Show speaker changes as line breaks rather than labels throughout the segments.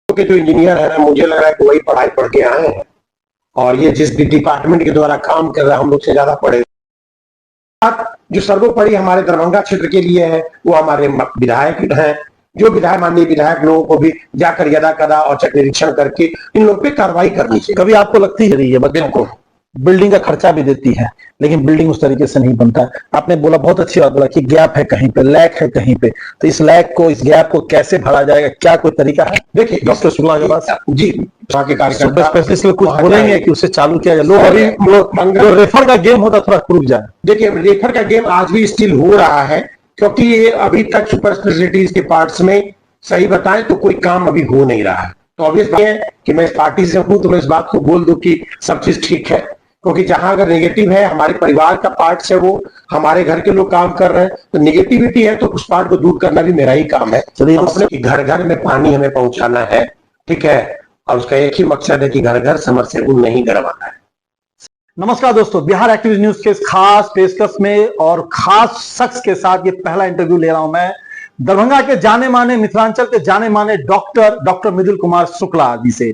के जो इंजीनियर है ना, मुझे लग रहा है कि वही पढ़ाई पढ़ के आए हैं और ये जिस भी डिपार्टमेंट के द्वारा काम कर रहा है हम लोग से ज्यादा पढ़े। जो सर्वोपरि हमारे दरभंगा क्षेत्र के लिए है वो हमारे विधायक हैं। जो विधायक माननीय विधायक लोगों को भी जाकर यदा कदा औचक निरीक्षण करके इन लोगों पे कार्रवाई करनी चाहिए।
कभी आपको लगती है ये बच्चों को बिल्डिंग का खर्चा भी देती है लेकिन बिल्डिंग उस तरीके से नहीं बनता। आपने बोला, बहुत अच्छी बात बोला कि गैप है, कहीं पे लैक है, कहीं पे, तो इस लैक को, इस गैप को कैसे भरा जाएगा? क्या कोई तरीका है?
देखिए
डॉक्टर शुक्ला के पास
जी के कार्यकर्ता
स्पेशलिस्ट कुछ बोलेंगे कि उसे चालू किया जाए। लोग अभी रेफर का गेम होता थोड़ा रुक जाए।
देखिए रेफर का गेम आज भी स्टिल हो रहा है क्योंकि ये अभी तक सुपर स्पेशलिटीज के पार्ट्स में सही बताएं तो कोई काम अभी हो नहीं रहा है। तो ऑब्वियस बात है कि मैं इस पार्टी से हूं तो मैं इस बात को बोल दूं कि सब चीज ठीक है, क्योंकि जहां अगर नेगेटिव है हमारे परिवार का पार्ट है, वो हमारे घर के लोग काम कर रहे हैं, तो नेगेटिविटी है तो उस पार्ट को दूर करना भी मेरा ही काम है। चलिए, अपने घर घर में पानी हमें पहुंचाना है, ठीक है, और उसका एक ही मकसद है कि घर घर समरसेबुल नहीं गड़वाना है।
नमस्कार दोस्तों, बिहार एक्टिव न्यूज के खास पेशकश में और खास शख्स के साथ ये पहला इंटरव्यू ले रहा हूं मैं दरभंगा के जाने माने, मिथिलांचल के जाने माने डॉक्टर मृदुल कुमार शुक्ला जी से।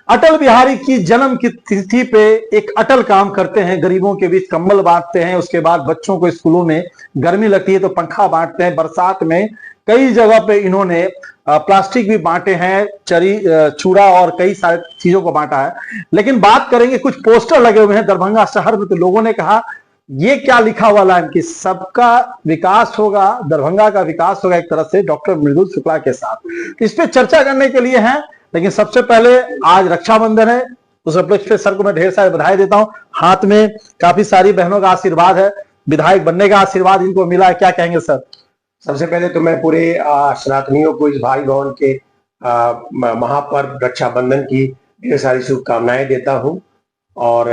अटल बिहारी की जन्म की तिथि पे एक अटल काम करते हैं, गरीबों के बीच कंबल बांटते हैं, उसके बाद बच्चों को स्कूलों में गर्मी लगती है तो पंखा बांटते हैं, बरसात में कई जगह पे इन्होंने प्लास्टिक भी बांटे हैं, चूड़ा और कई सारे चीजों को बांटा है। लेकिन बात करेंगे, कुछ पोस्टर लगे हुए हैं दरभंगा शहर में, तो लोगों ने कहा ये क्या लिखा हुआ है कि सबका विकास होगा, दरभंगा का विकास होगा, एक तरह से डॉक्टर मृदुल शुक्ला के साथ। इस पे चर्चा करने के लिए हैं, लेकिन सबसे पहले आज रक्षाबंधन है, उस उपलक्ष्य पे सर को मैं ढेर सारी बधाई देता हूं। हाथ में काफी सारी बहनों का आशीर्वाद है, विधायक बनने का आशीर्वाद इनको मिला है, क्या कहेंगे सर?
सबसे पहले तो मैं पूरे सनातनियों को इस भाई बहन के महापर्व रक्षाबंधन की ढेर सारी शुभकामनाएं देता हूं और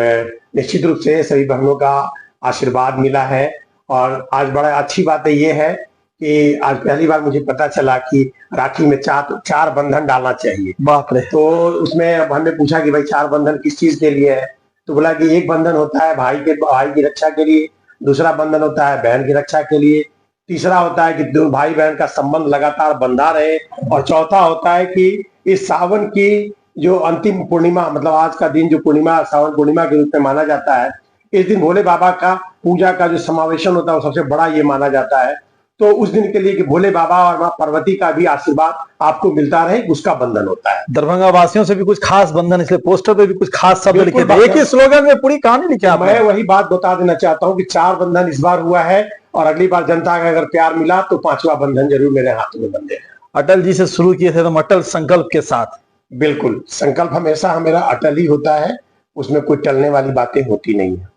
निश्चित रूप से सभी बहनों का आशीर्वाद मिला है। और आज बड़ा अच्छी बात ये है कि आज पहली बार मुझे पता चला कि राखी में चार बंधन डालना चाहिए।
बाप रे!
तो उसमें हमने पूछा कि भाई 4 बंधन किस चीज के लिए है, तो बोला कि एक बंधन होता है भाई की रक्षा के लिए, दूसरा बंधन होता है बहन की रक्षा के लिए, तीसरा होता है कि दो भाई बहन का संबंध लगातार बंधा रहे, और चौथा होता है कि इस सावन की जो अंतिम पूर्णिमा, मतलब आज का दिन जो पूर्णिमा, सावन पूर्णिमा के रूप में माना जाता है, इस दिन भोले बाबा का पूजा का जो समावेशन होता है वो सबसे बड़ा ये माना जाता है। तो उस दिन के लिए कि भोले बाबा और मां पार्वती का भी आशीर्वाद आपको मिलता रहे, उसका बंधन होता है।
दरभंगा वासियों से भी कुछ खास बंधन, इसलिए पोस्टर पे भी कुछ खास शब्द लिखे थे, एक ही स्लोगन में पूरी कहानी लिखी है।
मैं वही बात बता देना चाहता हूँ कि 4 बंधन इस बार हुआ है और अगली बार जनता का अगर प्यार मिला तो 5वां बंधन जरूर मेरे हाथों में बंधे।
अटल जी से शुरू किए थे तो अटल संकल्प के साथ।
बिल्कुल, संकल्प हमेशा मेरा अटल ही होता है, उसमें कोई टलने वाली बातें होती नहीं है।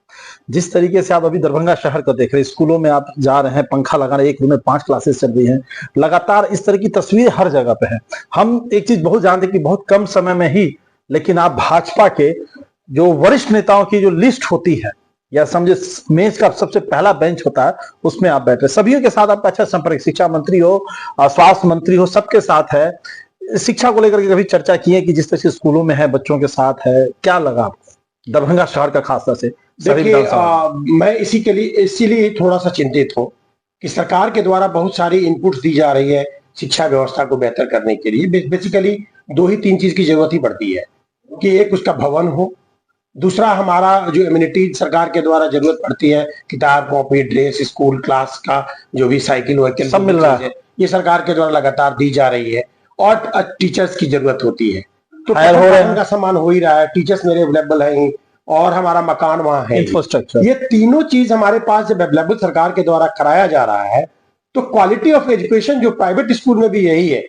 जिस तरीके से आप अभी दरभंगा शहर को देख रहे हैं, स्कूलों में आप जा रहे हैं, पंखा लगा रहे हैं, एक रूम में 5 क्लासेस चल रही हैं, लगातार इस तरह की तस्वीर हर जगह पे है। हम एक चीज बहुत जानते हैं कि बहुत कम समय में ही, लेकिन आप भाजपा के जो वरिष्ठ नेताओं की जो लिस्ट होती है, या समझे मेज का सबसे पहला बेंच होता है, उसमें आप बैठे, सभी के साथ आपका अच्छा संपर्क, शिक्षा मंत्री हो, स्वास्थ्य मंत्री हो, सबके साथ है। शिक्षा को लेकर के कभी चर्चा की है कि जिस तरह से स्कूलों में है, बच्चों के साथ है, क्या लगा आपको दरभंगा शहर का खासतौर से?
देखिए मैं इसीलिए थोड़ा सा चिंतित हूँ कि सरकार के द्वारा बहुत सारी इनपुट्स दी जा रही है शिक्षा व्यवस्था को बेहतर करने के लिए। बेसिकली 2 ही 3 चीज की जरूरत ही पड़ती है कि एक उसका भवन हो, दूसरा हमारा जो इम्यूनिटीज सरकार के द्वारा जरूरत पड़ती है, किताब कॉपी ड्रेस स्कूल क्लास का जो भी साइकिल वाइकिल
सब मिल रहा है,
ये सरकार के द्वारा लगातार दी जा रही है। और टीचर्स की जरूरत होती है, तो का सामान हो ही रहा है, टीचर्स मेरे अवेलेबल है और हमारा मकान वहां है,
इंफ्रास्ट्रक्चर,
ये तीनों चीज हमारे पास जब अवेलेबल सरकार के द्वारा कराया जा रहा है तो क्वालिटी ऑफ एजुकेशन जो प्राइवेट स्कूल में भी यही है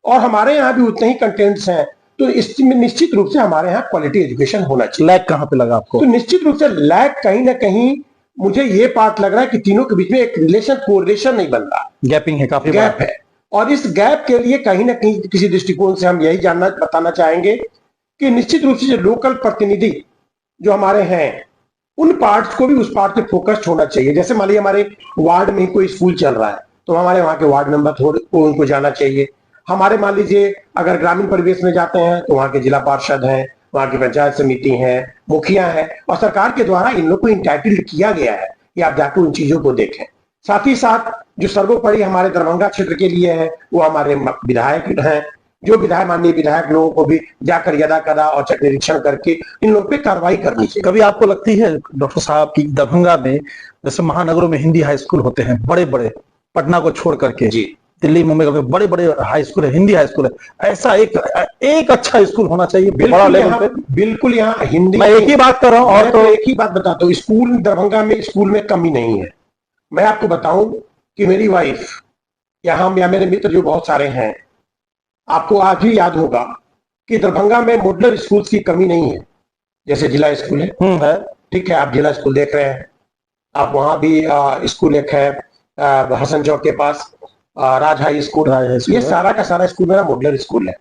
और हमारे यहाँ भी उतने ही कंटेंट्स हैं, तो इसमें निश्चित रूप से हमारे यहाँ क्वालिटी एजुकेशन होना चाहिए।
लैग कहाँ पे लगा आपको?
तो निश्चित रूप से लैग कहीं ना कहीं मुझे ये बात लग रहा है कि तीनों के बीच में एक कोरिलेशन नहीं बन रहा,
गैपिंग है, काफी
गैप है। और इस गैप के लिए कहीं ना कहीं किसी दृष्टिकोण से हम यही बताना चाहेंगे कि निश्चित रूप से जो लोकल प्रतिनिधि जो हमारे हैं उन पार्ट्स को भी उस पार्ट पे फोकस्ड होना चाहिए। जैसे मान लीजिए हमारे वार्ड में कोई स्कूल चल रहा है तो हमारे वहाँ के वार्ड मेंबर को उनको जाना चाहिए। हमारे मान लीजिए अगर ग्रामीण परिवेश में जाते हैं तो वहाँ के जिला पार्षद हैं, वहाँ की पंचायत समिति है, मुखिया है, और सरकार के द्वारा इन लोग को इंटाइटल्ड किया गया है कि आप जाकर उन चीजों को देखें। साथ ही साथ जो सर्वोपरि हमारे दरभंगा क्षेत्र के लिए है वो हमारे विधायक हैं। जो विधायक माननीय विधायक लोगों को भी जाकर यदा कदा और चक्र निरीक्षण करके इन लोगों पे कार्रवाई करनी चाहिए।
कभी आपको लगती है डॉक्टर साहब की दरभंगा में जैसे महानगरों में हिंदी हाई स्कूल होते हैं बड़े बड़े, पटना को छोड़ करके
जी
दिल्ली मुंबई में बड़े बड़े हाई स्कूल है, हिंदी हाई स्कूल है, ऐसा एक अच्छा स्कूल होना चाहिए बड़ा
बिल्कुल
लेवल
यहाँ
पे।
बिल्कुल यहाँ हिंदी
मैं एक ही बात कर रहा हूँ, और
मैं
तो
एक ही बात बताता हूँ, स्कूल दरभंगा में स्कूल में कमी नहीं है। मैं आपको बताऊं कि मेरी वाइफ यहाँ या मेरे मित्र जो बहुत सारे हैं, आपको आज भी याद होगा कि दरभंगा में मॉडलर स्कूल की कमी नहीं है। जैसे जिला स्कूल है, ठीक है, आप जिला स्कूल देख रहे हैं, आप वहां भी स्कूल एक है हसन चौक के पास राज हाई स्कूल, ये सारा का सारा स्कूल मेरा मॉडलर स्कूल है।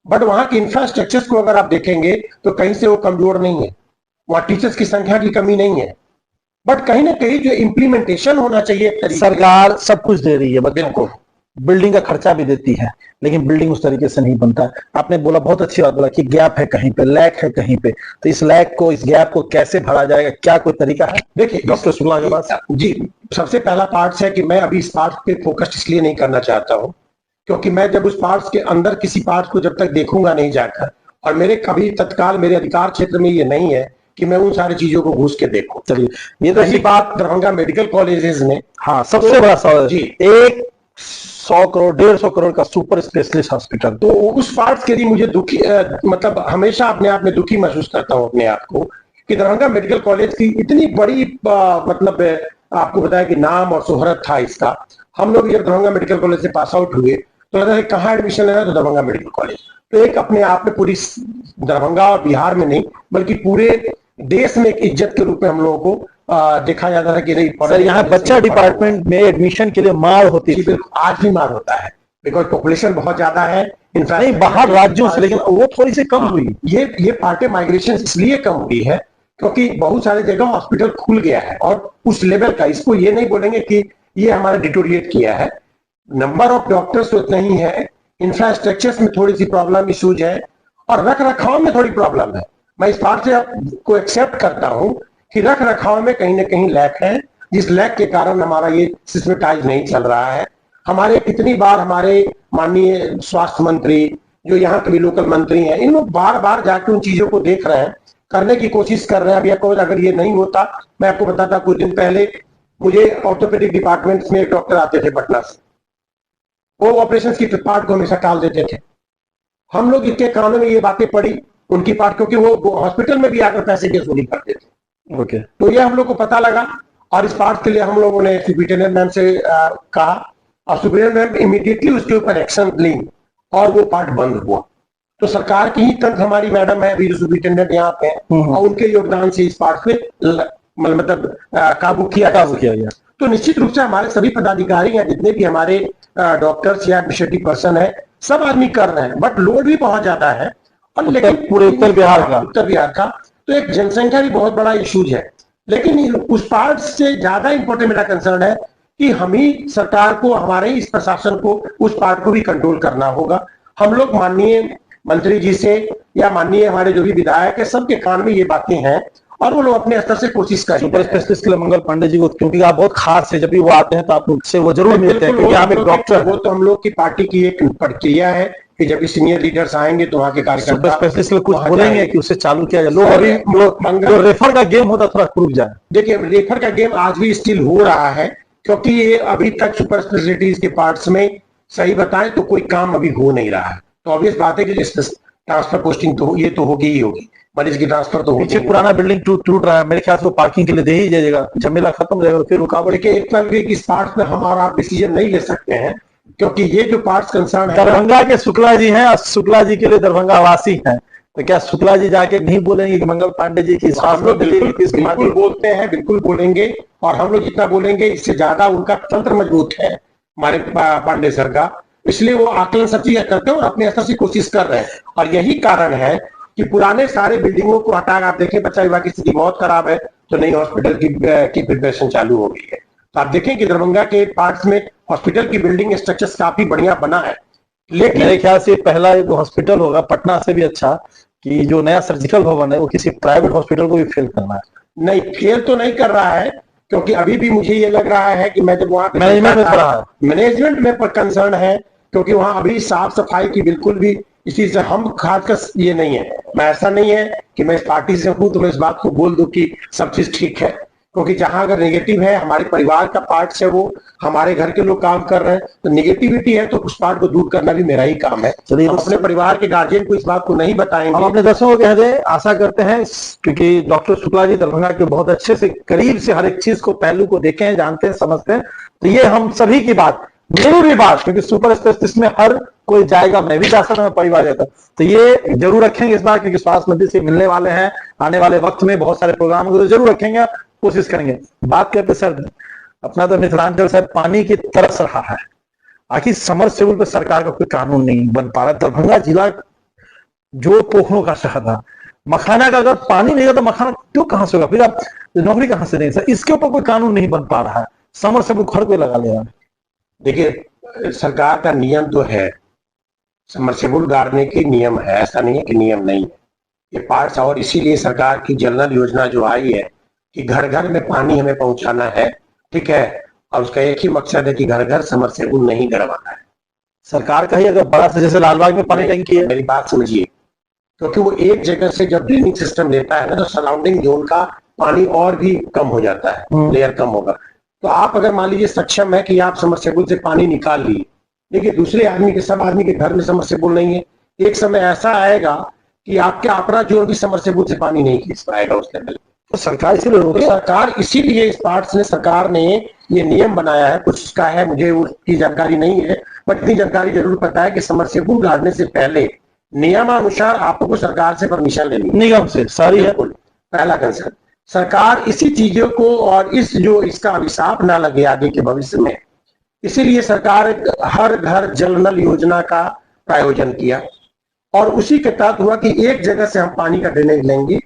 बट वहां के इंफ्रास्ट्रक्चर्स को अगर आप देखेंगे तो कहीं से वो कमजोर नहीं है, वहां टीचर्स की संख्या की कमी नहीं है, बट कहीं ना कहीं जो इम्प्लीमेंटेशन होना चाहिए,
सरकार सब कुछ दे रही है बच्चों को, बिल्डिंग का खर्चा भी देती है, लेकिन बिल्डिंग उस तरीके से नहीं बनता है। आपने बोला, बहुत अच्छी बात बोला कि गैप है कहीं पे, लैक है कहीं पे, तो इस लैक को, इस गैप को कैसे भरा जाएगा, क्या कोई तरीका है?
देखिए
डॉक्टर शुक्ला के पास
जी, सबसे पहला पार्ट है कि मैं अभी इस पार्ट पे फोकस इसलिए नहीं करना चाहता हूँ क्योंकि मैं जब उस पार्ट के अंदर किसी पार्ट को जब तक देखूंगा नहीं जाकर, और मेरे कभी तत्काल मेरे अधिकार क्षेत्र में ये नहीं है कि मैं उन सारी चीजों को घुस के देखूं।
चलिए, ये तो
रही बात दरभंगा मेडिकल कॉलेजेस में,
हाँ, सबसे बड़ा सवाल
जी,
100 करोड़ 150 करोड़ का सुपर स्पेशलिस्ट हॉस्पिटल,
तो उस पार्ट के लिए मुझे दुखी मतलब हमेशा अपने आप में दुखी महसूस करता हूं अपने आप को कि दरभंगा मेडिकल कॉलेज की इतनी बड़ी मतलब आपको बताया कि नाम और शोहरत था इसका। हम लोग जब दरभंगा मेडिकल कॉलेज से पास आउट हुए तो लगा कि कहाँ एडमिशन लेना है, तो दरभंगा मेडिकल कॉलेज। तो एक अपने आप में पूरी दरभंगा और बिहार में नहीं बल्कि पूरे देश में एक इज्जत के रूप में हम लोगों को देखा जाता है कि नहीं
सर यहाँ बच्चा डिपार्टमेंट में एडमिशन के लिए मार होती है,
आज भी मार होता है बिकॉज पॉपुलेशन बहुत ज्यादा है,
नहीं बाहर राज्यों से, लेकिन वो थोड़ी सी कम हुई।
ये पार्ट माइग्रेशन इसलिए कम हुई है क्योंकि बहुत सारी जगह हॉस्पिटल खुल गया है और उस लेवल का, इसको ये नहीं बोलेंगे कि ये हमारा डिटोरिएट किया है, नंबर ऑफ डॉक्टर्स उतना ही है, इंफ्रास्ट्रक्चर्स में थोड़ी सी प्रॉब्लम इश्यूज है और रख रखाव में थोड़ी प्रॉब्लम है। मैं इस बात से आपको एक्सेप्ट करता हूं कि रख रखाव में कहीं ना कहीं लैक है, जिस लैक के कारण हमारा ये सिस्टमेटाइज नहीं चल रहा है। हमारे कितनी बार हमारे माननीय स्वास्थ्य मंत्री जो यहाँ के भी लोकल मंत्री हैं, इन लोग बार बार जाके उन चीजों को देख रहे हैं, करने की कोशिश कर रहे हैं। अभी अगर ये नहीं होता, मैं आपको बताता, कुछ दिन पहले मुझे ऑर्थोपेडिक डिपार्टमेंट में एक डॉक्टर आते थे पटना से, वो ऑपरेशन की पार्ट को हमेशा टाल देते थे। हम लोग इनके कानों में ये बातें पड़ी उनकी पार्ट, क्योंकि वो हॉस्पिटल में भी आकर पैसे की वसूली करते थे।
ओके,
तो ये हम लोग को पता लगा और इस पार्ट के लिए हम लोगों ने सुपरिटेंडेंट मैम से कहा और सुपरिटेंडेंट मैम इमीडिएटली उसके ऊपर एक्शन ली और वो पार्ट बंद हुआ। तो सरकार की ही तंत्र हमारी मैडम है अभी जो सुपरिटेंडेंट यहाँ पे और उनके योगदान से इस पार्ट पे मतलब काबू किया गया। तो निश्चित रूप से हमारे सभी पदाधिकारी हैं, जितने भी हमारे डॉक्टर्स या एडमिनिस्ट्रेटिव पर्सन है, सब आदमी कर रहे हैं, बट लोड भी बहुत ज्यादा है। और लेकिन
पूरे उत्तर बिहार का
तो एक जनसंख्या भी बहुत बड़ा इश्यूज है। लेकिन उस पार्ट से ज्यादा इंपॉर्टेंट मेरा कंसर्न है कि हम ही सरकार को, हमारे इस प्रशासन को उस पार्ट को भी कंट्रोल करना होगा। हम लोग माननीय मंत्री जी से या माननीय हमारे जो भी विधायक है, सबके कान में ये बातें हैं और वो लोग अपने स्तर से कोशिश कर
सुपर स्पेशलिस्ट के लिए मंगल पांडे जी को, क्योंकि आप बहुत खास है, जब भी वो आते हैं तो आप उनसे वो जरूर मिलते हैं क्योंकि आप एक डॉक्टर।
वो तो हम लोग की पार्टी की एक प्रक्रिया है कि जब भी सीनियर लीडर्स आएंगे तो वहाँ के कार्यकर्ता
सुपर स्पेशलिस्ट कुछ बोलेंगे कि उसे चालू किया जाए। लोग अभी जो रेफर का गेम होता थोड़ा रुक जाए।
देखिए, रेफर का गेम आज भी स्टिल हो रहा है क्योंकि ये अभी तक सुपर स्पेशलिटीज के पार्ट्स में सही बताएं तो कोई काम अभी हो नहीं रहा है। तो ऑब्वियस बात है कि ट्रांसफर पोस्टिंग तो ये तो होगी ही होगी, मरीज की ट्रांसफर तो
पीछे पुराना बिल्डिंग टूट रहा है, मेरे ख्याल से पार्किंग के लिए दे ही जाएगा, झमेला खत्म हो जाएगा, फिर रुकावट।
देखिए, एक तरीके की इस पार्ट में हम और आप डिसीजन नहीं ले सकते हैं क्योंकि ये जो पार्ट्स कंसर्न है,
दरभंगा के शुक्ला जी हैं और शुक्ला जी के लिए दरभंगा वासी हैं, तो क्या शुक्ला जी जाके नहीं बोलेंगे कि मंगल पांडे जी की
बिल्कुल बोलते हैं, बिल्कुल बोलेंगे और हम लोग जितना बोलेंगे इससे ज्यादा उनका तंत्र मजबूत है हमारे पांडे सर का, इसलिए वो आकलन सब चीजें करते हैं और अपने स्तर से कोशिश कर रहे हैं। और यही कारण है कि पुराने सारे बिल्डिंगों को हटाकर, आप देखें बच्चा विभाग की स्थिति बहुत खराब है तो नई हॉस्पिटल की प्रिपरेशन चालू हो गई है। तो आप देखें कि दरभंगा के पार्ट्स में हॉस्पिटल की बिल्डिंग स्ट्रक्चर्स काफी बढ़िया बना है, लेकिन
मेरे ख्याल से पहला एक हॉस्पिटल होगा पटना से भी अच्छा कि जो नया सर्जिकल भवन है वो किसी प्राइवेट हॉस्पिटल को भी फेल करना है।
नहीं, फेल तो नहीं कर रहा है क्योंकि अभी भी मुझे ये लग रहा है कि मैं जब वहां
मैनेजमेंट में
मैनेजमेंट में कंसर्न है क्योंकि वहां अभी साफ सफाई की बिल्कुल भी इसी से हम खासकर ये नहीं है, मैं ऐसा नहीं है कि मैं इस पार्टी से हूं तो मैं इस बात को बोल दूं कि सब चीज ठीक है, क्योंकि जहां अगर नेगेटिव है, हमारे परिवार का पार्ट से वो हमारे घर के लोग काम कर रहे हैं, तो नेगेटिविटी है तो उस पार्ट को दूर करना भी मेरा ही काम है।
चलिए,
हम अपने परिवार के गार्जियन को इस बात को नहीं
हम
बताएंगे।
अपने दर्शकों को कह दें, आशा करते हैं क्योंकि डॉक्टर शुक्ला जी दरभंगा के बहुत अच्छे से करीब से हर एक चीज को पहलू को देखे हैं, जानते हैं, समझते हैं, तो ये हम सभी की बात, मेरी भी बात, क्योंकि सुपर स्पेशलिस्ट में हर कोई जाएगा, मैं भी जा सकता हूं, परिवार जाता, तो ये जरूर रखेंगे इस बार, क्योंकि स्वास्थ्य मंत्री से मिलने वाले हैं आने वाले वक्त में, बहुत सारे प्रोग्राम को तो जरूर रखेंगे, कोशिश करेंगे। बात करते सर, अपना तो मिथिलांचल सर पानी की तरस रहा है, आखिर समरसेबुल पे सरकार का कोई कानून नहीं बन पा रहा। दरभंगा जिला जो पोखरों का शहर था, मखाना का अगर पानी नहीं है तो मखाना क्यों कहां से होगा, फिर आप नौकरी कहां से देंगे सर, इसके ऊपर कोई कानून नहीं बन पा रहा है, समरसेबुल हर कोई लगा ले रहा है।
देखिए, सरकार का नियम तो है, सबमर्सिबल गाड़ने की नियम है, ऐसा नहीं है कि नियम नहीं है, ये पार्ट्स, और इसीलिए सरकार की जल नल योजना जो आई है कि घर घर में पानी हमें पहुंचाना है, ठीक है, और उसका एक ही मकसद है कि घर घर सबमर्सिबल नहीं गड़वाना है।
सरकार का ही अगर बड़ा से, जैसे लालबाग में पानी टंकी है,
मेरी बात समझिए, क्योंकि वो एक जगह से जब ड्रेनिंग सिस्टम लेता है ना, तो सराउंडिंग जोन का पानी और भी कम हो जाता है, लेयर कम होगा। तो आप अगर मान लीजिए सक्षम है कि आप समरसेबुल से पानी निकाल लिए, देखिए दूसरे आदमी के, सब आदमी के घर में समरसेबुल नहीं है, एक समय ऐसा आएगा कि आपके अपना जोन भी समरसेबुल से पानी नहीं खींच पाएगा उस लेवल।
तो सरकार इसीलिए
तो सरकार इसीलिए इस पार्ट्स ने, सरकार ने ये नियम बनाया है, कुछ उसका है, मुझे उसकी जानकारी नहीं है, बट इतनी जानकारी जरूर पता है कि समरसेबुल गाड़ने से पहले नियमानुसार आपको सरकार से परमिशन लेनी,
निगम से सारी है।
पहला कंसर्न सरकार इसी चीजों को, और इस जो इसका अभिशाप ना लगे आगे के भविष्य में, इसीलिए सरकार हर घर जल नल योजना का प्रायोजन किया, और उसी के तहत हुआ कि एक जगह से हम पानी का ड्रेनेज लेंगे,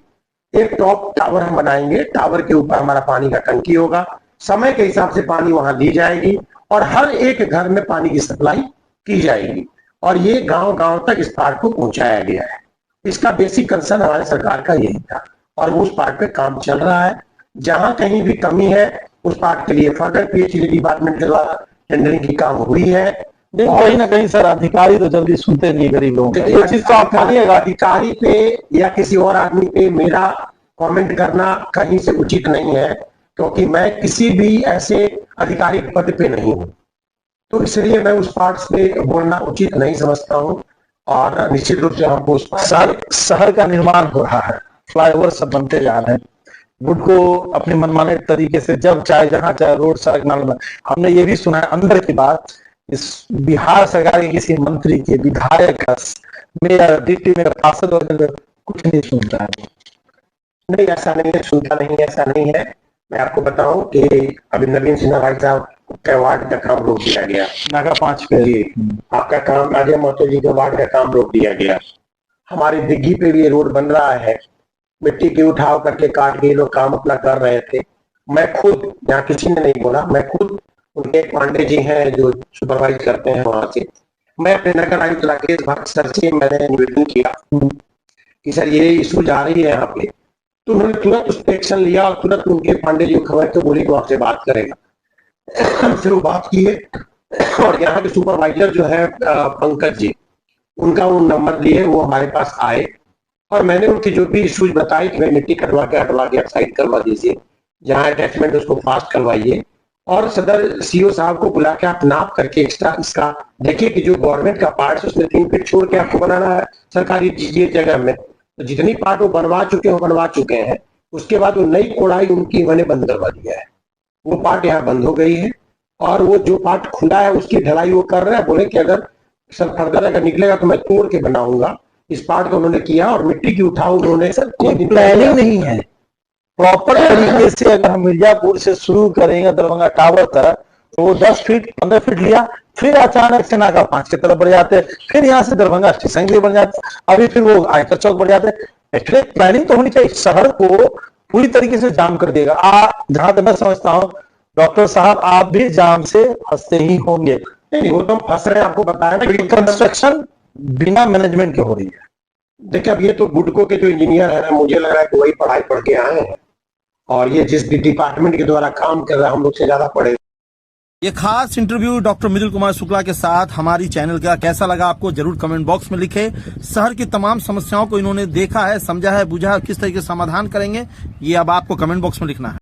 एक टॉप टावर हम बनाएंगे, टावर के ऊपर हमारा पानी का टंकी होगा, समय के हिसाब से पानी वहां दी जाएगी, और हर एक घर में पानी की सप्लाई की जाएगी, और ये गांव गांव तक इस पार्ट को पहुंचाया गया है। इसका बेसिक कंसर्न हमारे सरकार का यही था, और उस पार्ट पे काम चल रहा है। जहां कहीं भी कमी है उस पार्ट के लिए फर्दर पीएचडी डिपार्टमेंट के द्वारा टेंडरिंग की काम हुई है।
कहीं ना कहीं सर अधिकारी तो जल्दी सुनते नहीं गरीब लोगों को, ये चीज तो आप मानिएगा।
अधिकारी पे या किसी और आदमी पे मेरा कमेंट करना कहीं से उचित नहीं है, क्योंकि मैं किसी भी ऐसे आधिकारिक पद पे नहीं हूँ, तो इसलिए मैं उस पार्ट पे बोलना उचित नहीं समझता हूँ। और निश्चित रूप से हमको उस
शहर का निर्माण हो रहा है, फ्लाईओवर सब बनते जा रहे हैं, वुड को अपने मनमाने तरीके से जब चाहे जहां चाहे रोड सड़क नाला। हमने ये भी सुना है अंदर की बात, इस बिहार सरकार के किसी मंत्री के, विधायक का, मेयर, डिप्टी मेयर, पार्षद वगैरह कुछ नहीं सुनता है।
नहीं, ऐसा नहीं है, सुनता नहीं है, ऐसा नहीं है। मैं आपको बताऊं कि अभी नवीन सिन्हा भाई साहब के वार्ड का काम रोक दिया गया,
नाका 5 पे
जी, आपका काम राजा महतो जी के वार्ड का काम रोक दिया गया। हमारी दिग्गी पे भी ये रोड बन रहा है, मिट्टी की उठाव करके काट के लोग काम अपना कर रहे थे। मैं खुद, यहाँ किसी ने नहीं बोला, मैं खुद, उनके पांडे जी हैं जो सुपरवाइज करते हैं वहां से, मैं अपने नगर आयुक्त राकेश भट्ट सर से मैंने निवेदन किया कि सर ये इशू जा रही है यहाँ पे, तो उन्होंने तुरंत उस पर एक्शन लिया, और तुरंत उनके पांडे जी को खबर तो बोली को आपसे बात करेगा। फिर वो बात की है, और यहाँ के सुपरवाइजर जो है पंकज जी, उनका वो नंबर दिए, वो हमारे पास आए, और मैंने उनकी जो भी इश्यूज बताई कि मिट्टी कटवा के हटवा के साइड करवा दीजिए, जहाँ अटैचमेंट उसको फास्ट करवाइए, और सदर सीओ साहब को बुला के आप नाप करके एक्स्ट्रा इसका देखिए कि जो गवर्नमेंट का पार्ट है उसमें 3 फीट छोड़ के आपको बनाना है सरकारी ये जगह में। तो जितनी पार्ट वो बनवा चुके हैं, उसके बाद वो नई कोड़ाई उनकी मैंने बंद करवा दिया है, वो पार्ट यहाँ बंद हो गई है, और वो जो पार्ट खुला है उसकी ढलाई वो कर रहे हैं। बोले कि अगर सर फर्दर अगर निकलेगा तो मैं तोड़ के बनाऊंगा। इस पार्ट को उन्होंने किया, और मिट्टी की उठाव उन्होंने,
सर कोई प्लानिंग नहीं है प्रॉपर तरीके से। अगर हम मिर्जापुर से शुरू करेंगे दरभंगा टावर तरफ, तो वो 10 फीट 15 फीट लिया, फिर अचानक से नाका 5 की तरफ बढ़ जाते, फिर यहाँ से दरभंगा स्टेशन के लिए बढ़ जाते, अभी फिर वो आयकर चौक बढ़ जाते। एक्चुअली प्लानिंग तो होनी चाहिए, शहर को पूरी तरीके से जाम कर देगा। जहां तक मैं समझता हूँ डॉक्टर साहब, आप भी जाम से फंसते ही होंगे।
नहीं, वो तो फंस रहे हैं, आपको बताया ना,
कंस्ट्रक्शन बिना मैनेजमेंट के हो रही है।
देखिए, अब ये तो बुडको के जो इंजीनियर है ना, मुझे लग रहा है कि वही पढ़ाई पढ़ के आए हैं, और ये जिस डिपार्टमेंट के द्वारा काम कर रहा है हम लोग से ज्यादा पढ़े
ये खास इंटरव्यू डॉक्टर मृदुल कुमार शुक्ला के साथ हमारी चैनल का कैसा लगा आपको जरूर कमेंट बॉक्स में लिखे। शहर की तमाम समस्याओं को इन्होंने देखा है, समझा है, बुझा है, किस तरीके से समाधान करेंगे ये अब आपको कमेंट बॉक्स में लिखना है।